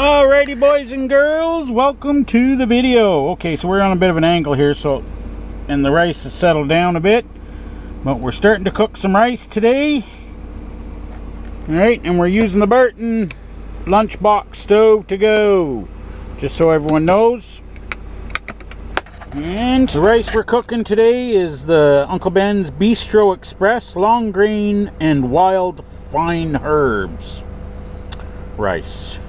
Alrighty, boys and girls, welcome to the video. Okay, so we're on a bit of an angle here, and the rice has settled down a bit, but we're starting to cook some rice today. Alright, and we're using the Burton lunchbox stove to go, just so everyone knows. And the rice we're cooking today is the Uncle Ben's Bistro Express long grain and wild fine herbs rice.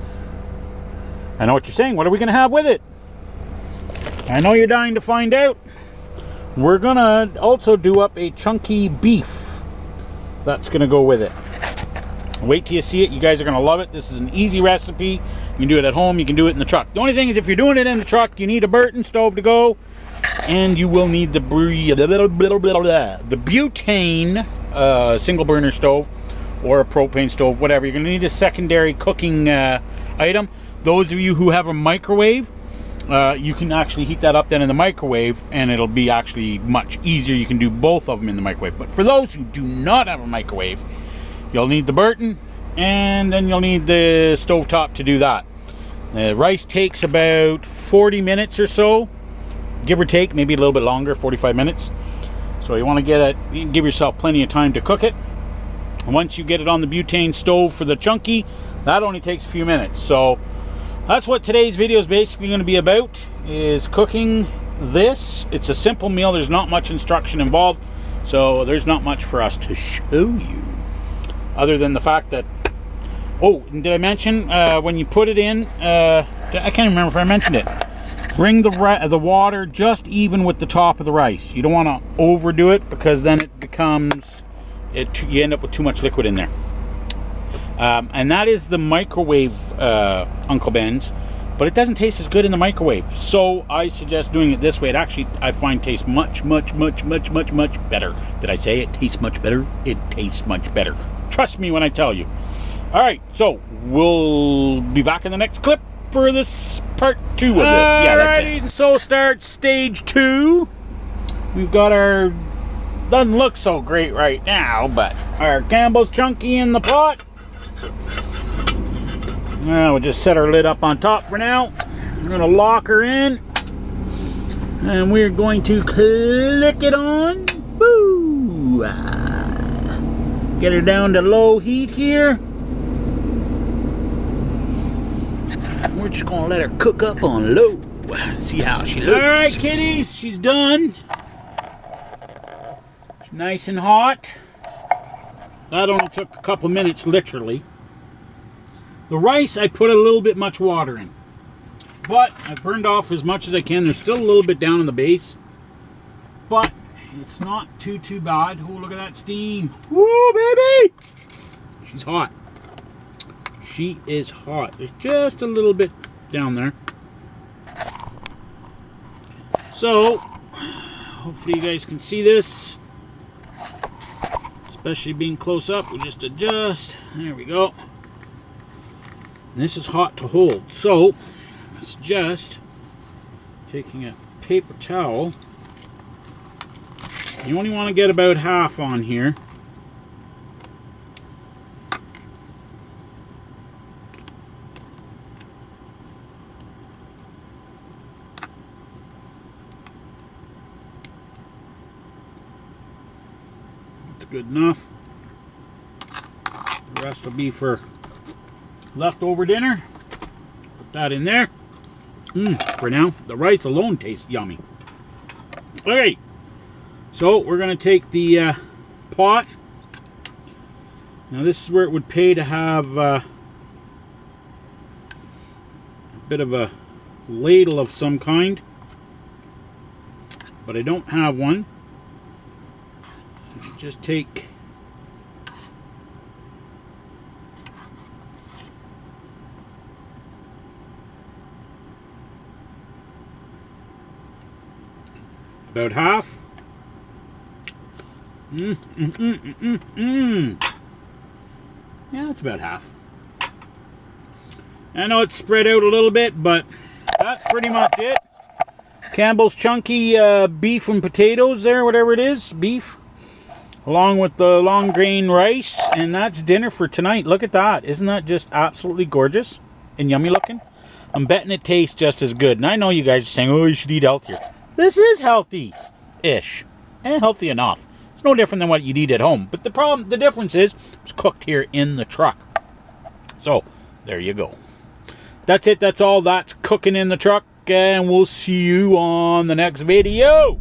I know what you're saying. What are we going to have with it? I know you're dying to find out. We're going to also do up a chunky beef. That's going to go with it. Wait till you see it. You guys are going to love it. This is an easy recipe. You can do it at home. You can do it in the truck. The only thing is, if you're doing it in the truck, you need a Burton stove to go. And you will need the butane single burner stove or a propane stove, whatever. You're going to need a secondary cooking item. Those of you who have a microwave, you can actually heat that up then in the microwave, and it'll be actually much easier. You can do both of them in the microwave. But for those who do not have a microwave, you'll need the Burton, and then you'll need the stovetop to do that. Rice takes about 40 minutes or so, give or take, maybe a little bit longer, 45 minutes. So you want to give yourself plenty of time to cook it. And once you get it on the butane stove for the chunky, that only takes a few minutes. So that's what today's video is basically going to be about, is cooking this. It's a simple meal. There's not much instruction involved, so there's not much for us to show you, other than the fact that, oh, did I mention when you put it in, I can't remember if I mentioned it, bring the water just even with the top of the rice. You don't want to overdo it, because then it becomes, you end up with too much liquid in there. And that is the microwave Uncle Ben's, but it doesn't taste as good in the microwave. So I suggest doing it this way. It actually, I find, tastes much better. Did I say it tastes much better? It tastes much better. Trust me when I tell you. All right, so we'll be back in the next clip for this part 2 of this. Yeah, that's it. So start stage 2. We've got our, doesn't look so great right now, but our Campbell's Chunky in the pot. Well, we'll just set our lid up on top for now. We're going to lock her in, and we're going to click it on. Woo! Get her down to low heat here. We're just going to let her cook up on low. See how she looks. All right, kiddies, she's done. She's nice and hot. That only took a couple minutes, literally. The rice, I put a little bit much water in, but I burned off as much as I can. There's still a little bit down in the base, but it's not too bad. Oh, look at that steam. Woo, baby! She's hot. She is hot. There's just a little bit down there. So, hopefully you guys can see this. Especially being close up, we'll just adjust. There we go. And this is hot to hold. So, I suggest taking a paper towel. You only want to get about half on here. Good enough. The rest will be for leftover dinner. Put that in there. For now, the rice alone tastes yummy. Alright, so we're going to take the pot. Now this is where it would pay to have a bit of a ladle of some kind, but I don't have one. Just take about half. Yeah, that's about half. I know it's spread out a little bit, but that's pretty much it. Campbell's Chunky beef and potatoes there, whatever it is, beef. along with the long grain rice, and that's dinner for tonight. Look at that. Isn't that just absolutely gorgeous and yummy looking? I'm betting it tastes just as good. And I know you guys are saying, oh, you should eat healthier. This is healthy-ish. And healthy enough. It's no different than what you'd eat at home. But the difference is, it's cooked here in the truck. So, there you go. That's it. That's all. That's cooking in the truck. And we'll see you on the next video.